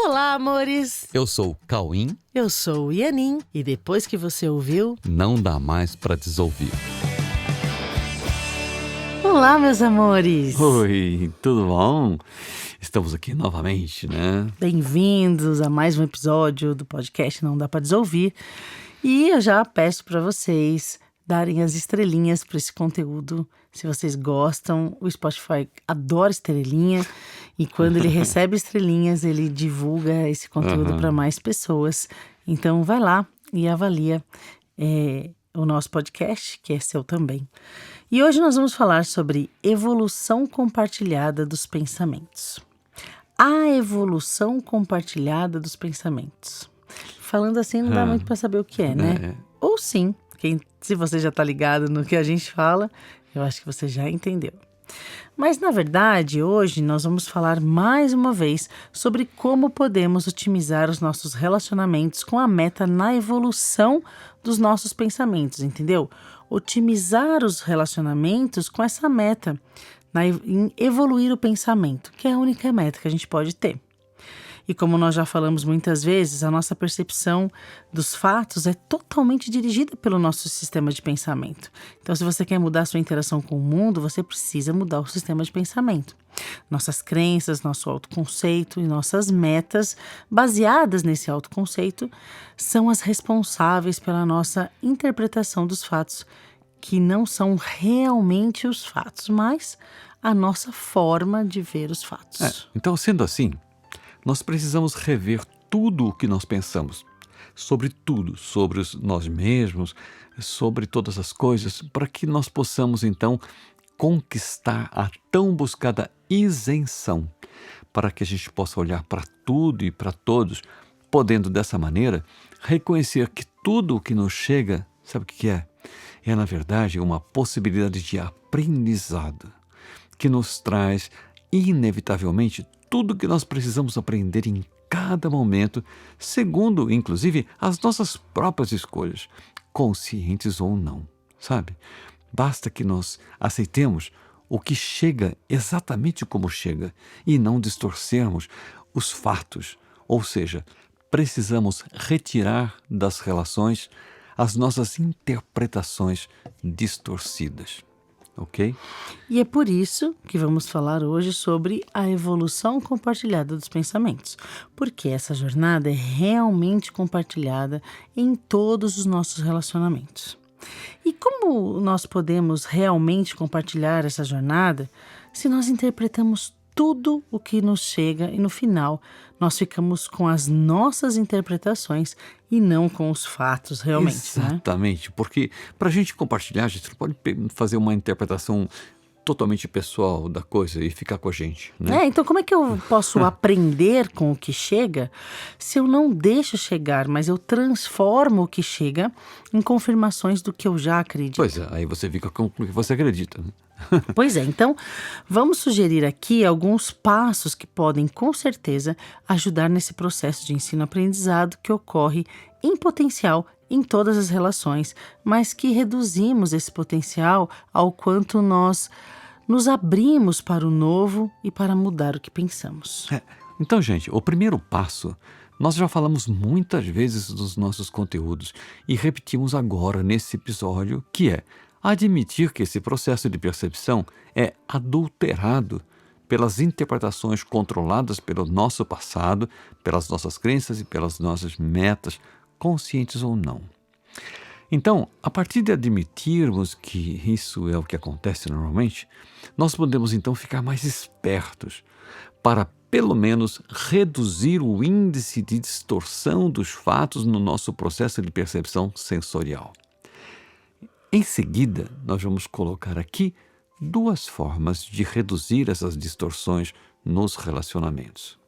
Olá, amores! Eu sou o Cauim. Eu sou o Ianin e depois que você ouviu... Não dá mais pra desouvir. Olá, meus amores! Oi, tudo bom? Estamos aqui novamente, né? Bem-vindos a mais um episódio do podcast Não Dá Pra Desouvir. E eu já peço para vocês darem as estrelinhas para esse conteúdo. Se vocês gostam, o Spotify adora estrelinha. E quando ele recebe estrelinhas, ele divulga esse conteúdo para mais pessoas. Então, vai lá e avalia o nosso podcast, que é seu também. E hoje nós vamos falar sobre evolução compartilhada dos pensamentos. A evolução compartilhada dos pensamentos. Falando assim, não dá muito para saber o que é, né? Ou sim, se você já está ligado no que a gente fala, eu acho que você já entendeu. Mas, na verdade, hoje nós vamos falar mais uma vez sobre como podemos otimizar os nossos relacionamentos com a meta na evolução dos nossos pensamentos, entendeu? Otimizar os relacionamentos com essa meta, em evoluir o pensamento, que é a única meta que a gente pode ter. E como nós já falamos muitas vezes, a nossa percepção dos fatos é totalmente dirigida pelo nosso sistema de pensamento. Então, se você quer mudar a sua interação com o mundo, você precisa mudar o sistema de pensamento. Nossas crenças, nosso autoconceito e nossas metas, baseadas nesse autoconceito, são as responsáveis pela nossa interpretação dos fatos, que não são realmente os fatos, mas a nossa forma de ver os fatos. Então, sendo assim, nós precisamos rever tudo o que nós pensamos, sobre tudo, sobre nós mesmos, sobre todas as coisas, para que nós possamos, então, conquistar a tão buscada isenção, para que a gente possa olhar para tudo e para todos, podendo, dessa maneira, reconhecer que tudo o que nos chega, sabe o que é? É, na verdade, uma possibilidade de aprendizado, que nos traz, inevitavelmente, tudo que nós precisamos aprender em cada momento, segundo, inclusive, as nossas próprias escolhas, conscientes ou não, sabe? Basta que nós aceitemos o que chega exatamente como chega e não distorcermos os fatos, ou seja, precisamos retirar das relações as nossas interpretações distorcidas. Ok? E é por isso que vamos falar hoje sobre a evolução compartilhada dos pensamentos, porque essa jornada é realmente compartilhada em todos os nossos relacionamentos. E como nós podemos realmente compartilhar essa jornada se nós interpretamos tudo o que nos chega e no final nós ficamos com as nossas interpretações e não com os fatos realmente, Exatamente, porque para a gente compartilhar, a gente não pode fazer uma interpretação totalmente pessoal da coisa e ficar com a gente, né? Então como é que eu posso aprender com o que chega se eu não deixo chegar, mas eu transformo o que chega em confirmações do que eu já acredito? Pois é, aí você fica com o que você acredita, né? Pois é, então vamos sugerir aqui alguns passos que podem, com certeza, ajudar nesse processo de ensino-aprendizado que ocorre em potencial em todas as relações, mas que reduzimos esse potencial ao quanto nós nos abrimos para o novo e para mudar o que pensamos. Então, gente, o primeiro passo, nós já falamos muitas vezes dos nossos conteúdos e repetimos agora nesse episódio, que é admitir que esse processo de percepção é adulterado pelas interpretações controladas pelo nosso passado, pelas nossas crenças e pelas nossas metas, conscientes ou não. Então, a partir de admitirmos que isso é o que acontece normalmente, nós podemos então ficar mais espertos para, pelo menos, reduzir o índice de distorção dos fatos no nosso processo de percepção sensorial. Em seguida, nós vamos colocar aqui duas formas de reduzir essas distorções nos relacionamentos.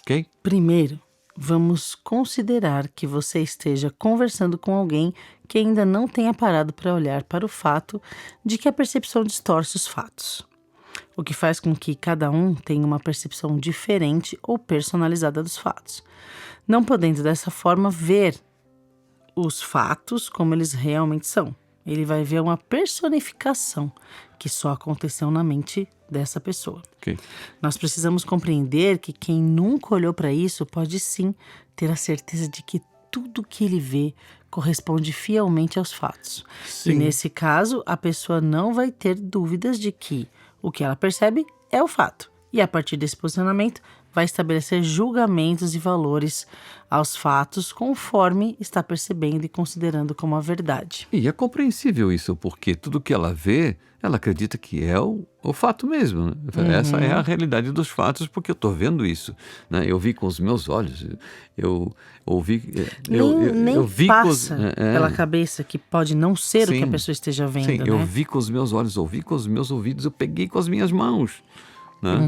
Ok? Primeiro, vamos considerar que você esteja conversando com alguém que ainda não tenha parado para olhar para o fato de que a percepção distorce os fatos, o que faz com que cada um tenha uma percepção diferente ou personalizada dos fatos, não podendo dessa forma ver os fatos como eles realmente são. Ele vai ver uma personificação que só aconteceu na mente dessa pessoa. Ok. Nós precisamos compreender que quem nunca olhou para isso pode sim ter a certeza de que tudo que ele vê corresponde fielmente aos fatos. E Sim. nesse caso, a pessoa não vai ter dúvidas de que o que ela percebe é o fato. E a partir desse posicionamento, vai estabelecer julgamentos e valores aos fatos conforme está percebendo e considerando como a verdade. E é compreensível isso, porque tudo que ela vê, ela acredita que é o fato mesmo, né? Essa é a realidade dos fatos, porque eu estou vendo isso, né? Eu vi com os meus olhos, eu ouvi... Nem eu vi passa com os, pela cabeça que pode não ser o que a Sim, pessoa esteja vendo, sim, né? eu vi com os meus olhos, ouvi com os meus ouvidos, eu peguei com as minhas mãos, né?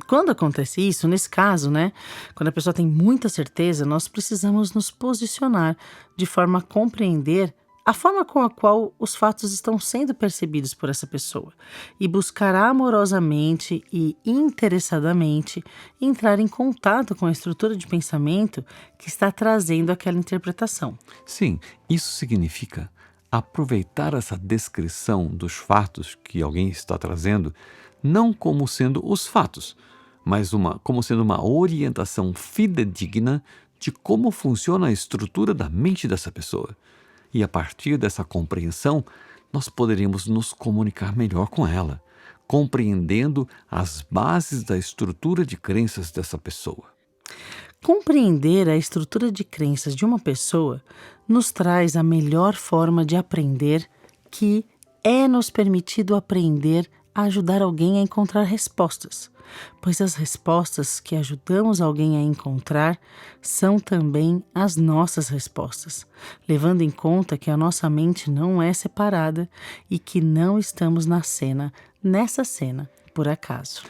Quando acontece isso, nesse caso, né? Quando a pessoa tem muita certeza, nós precisamos nos posicionar de forma a compreender a forma com a qual os fatos estão sendo percebidos por essa pessoa e buscar amorosamente e interessadamente entrar em contato com a estrutura de pensamento que está trazendo aquela interpretação. Sim, isso significa aproveitar essa descrição dos fatos que alguém está trazendo, não como sendo os fatos, mas como sendo uma orientação fidedigna de como funciona a estrutura da mente dessa pessoa. E a partir dessa compreensão, nós poderíamos nos comunicar melhor com ela, compreendendo as bases da estrutura de crenças dessa pessoa. Compreender a estrutura de crenças de uma pessoa nos traz a melhor forma de aprender, que é nos permitido aprender a ajudar alguém a encontrar respostas, pois as respostas que ajudamos alguém a encontrar são também as nossas respostas, levando em conta que a nossa mente não é separada e que não estamos nessa cena, por acaso.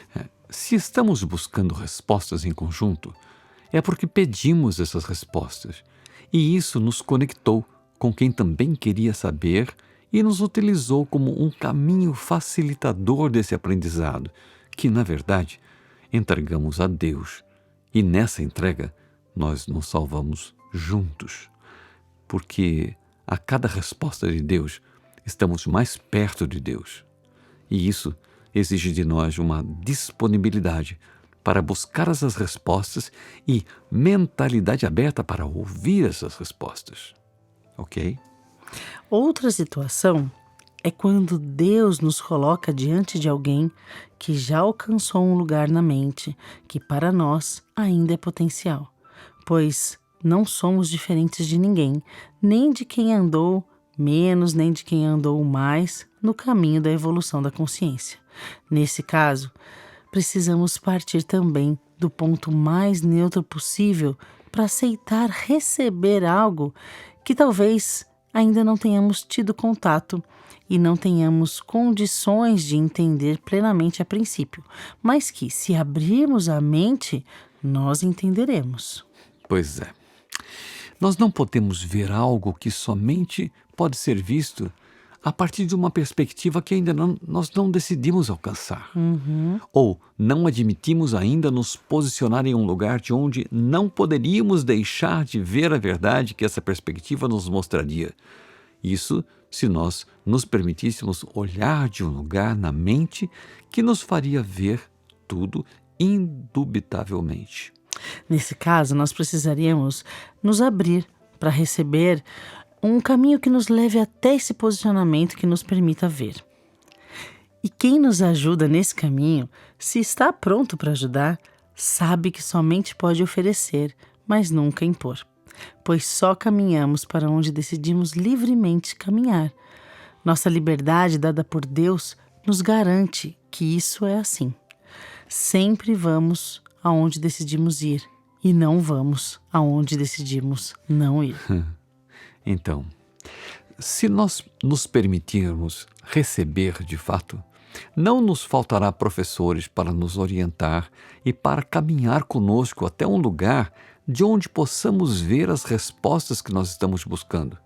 Se estamos buscando respostas em conjunto, é porque pedimos essas respostas, e isso nos conectou com quem também queria saber e nos utilizou como um caminho facilitador desse aprendizado, que, na verdade, entregamos a Deus. E nessa entrega, nós nos salvamos juntos, porque a cada resposta de Deus, estamos mais perto de Deus. E isso exige de nós uma disponibilidade para buscar essas respostas e mentalidade aberta para ouvir essas respostas. Ok? Outra situação é quando Deus nos coloca diante de alguém que já alcançou um lugar na mente que para nós ainda é potencial, pois não somos diferentes de ninguém, nem de quem andou menos, nem de quem andou mais no caminho da evolução da consciência. Nesse caso, precisamos partir também do ponto mais neutro possível para aceitar receber algo que talvez ainda não tenhamos tido contato e não tenhamos condições de entender plenamente a princípio, mas que, se abrirmos a mente, nós entenderemos. Pois é. Nós não podemos ver algo que somente pode ser visto a partir de uma perspectiva que ainda nós não decidimos alcançar. Ou não admitimos ainda nos posicionar em um lugar de onde não poderíamos deixar de ver a verdade que essa perspectiva nos mostraria. Isso se nós nos permitíssemos olhar de um lugar na mente que nos faria ver tudo indubitavelmente. Nesse caso, nós precisaríamos nos abrir para receber um caminho que nos leve até esse posicionamento que nos permita ver. E quem nos ajuda nesse caminho, se está pronto para ajudar, sabe que somente pode oferecer, mas nunca impor, pois só caminhamos para onde decidimos livremente caminhar. Nossa liberdade dada por Deus nos garante que isso é assim. Sempre vamos aonde decidimos ir e não vamos aonde decidimos não ir. Então, se nós nos permitirmos receber de fato, não nos faltará professores para nos orientar e para caminhar conosco até um lugar de onde possamos ver as respostas que nós estamos buscando.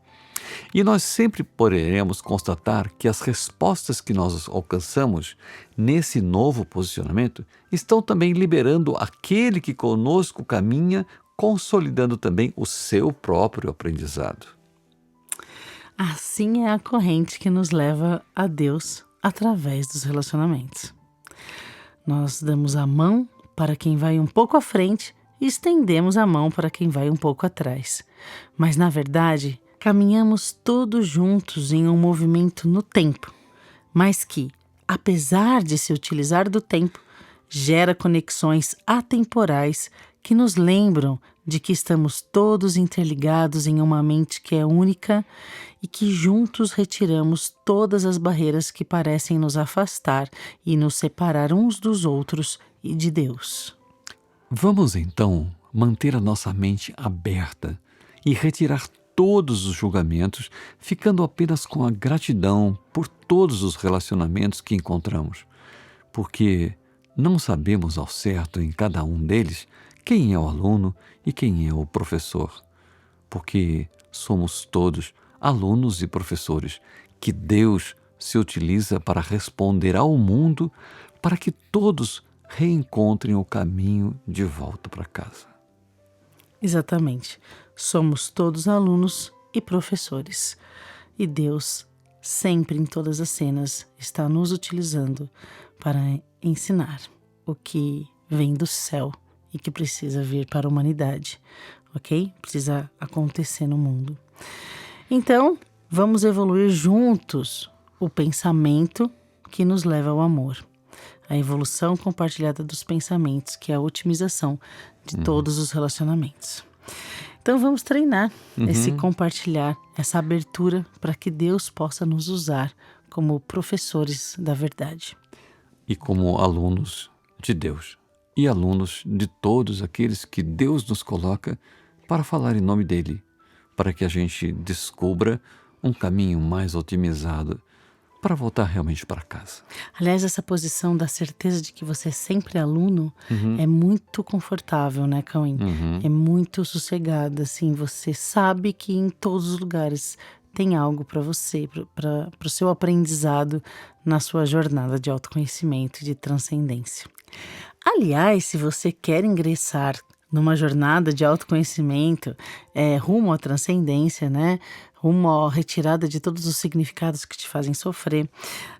E nós sempre poderemos constatar que as respostas que nós alcançamos nesse novo posicionamento estão também liberando aquele que conosco caminha, consolidando também o seu próprio aprendizado. Assim é a corrente que nos leva a Deus através dos relacionamentos. Nós damos a mão para quem vai um pouco à frente e estendemos a mão para quem vai um pouco atrás. Mas, na verdade, caminhamos todos juntos em um movimento no tempo, mas que, apesar de se utilizar do tempo, gera conexões atemporais que nos lembram de que estamos todos interligados em uma mente que é única e que juntos retiramos todas as barreiras que parecem nos afastar e nos separar uns dos outros e de Deus. Vamos então manter a nossa mente aberta e retirar todos os julgamentos, ficando apenas com a gratidão por todos os relacionamentos que encontramos, porque não sabemos ao certo em cada um deles quem é o aluno e quem é o professor, porque somos todos alunos e professores que Deus se utiliza para responder ao mundo para que todos reencontrem o caminho de volta para casa. Exatamente. Somos todos alunos e professores. E Deus, sempre em todas as cenas, está nos utilizando para ensinar o que vem do céu e que precisa vir para a humanidade, ok? Precisa acontecer no mundo. Então, vamos evoluir juntos o pensamento que nos leva ao amor. A evolução compartilhada dos pensamentos, que é a otimização de todos os relacionamentos. Então vamos treinar esse compartilhar, essa abertura para que Deus possa nos usar como professores da verdade. E como alunos de Deus e alunos de todos aqueles que Deus nos coloca para falar em nome dele, para que a gente descubra um caminho mais otimizado para voltar realmente para casa. Aliás, essa posição da certeza de que você é sempre aluno é muito confortável, né, Cauim? É muito sossegada, assim, você sabe que em todos os lugares tem algo para você, para o seu aprendizado na sua jornada de autoconhecimento e de transcendência. Aliás, se você quer ingressar numa jornada de autoconhecimento rumo à transcendência, né? Rumo à retirada de todos os significados que te fazem sofrer,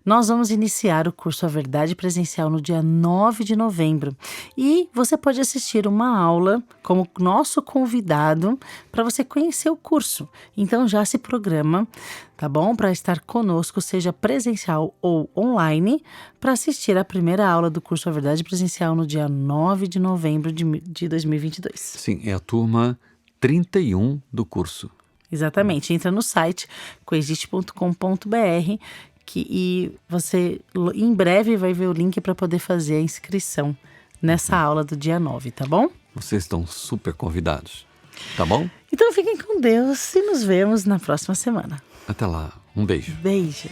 nós vamos iniciar o curso A Verdade presencial no dia 9 de novembro. E você pode assistir uma aula como nosso convidado para você conhecer o curso. Então já se programa, tá bom? Para estar conosco, seja presencial ou online, para assistir a primeira aula do curso A Verdade presencial no dia 9 de novembro de 2022. Sim, é a turma 31 do curso. Exatamente, entra no site coexiste.com.br e você em breve vai ver o link para poder fazer a inscrição nessa aula do dia 9, tá bom? Vocês estão super convidados, tá bom? Então fiquem com Deus e nos vemos na próxima semana. Até lá, um beijo. Beijo.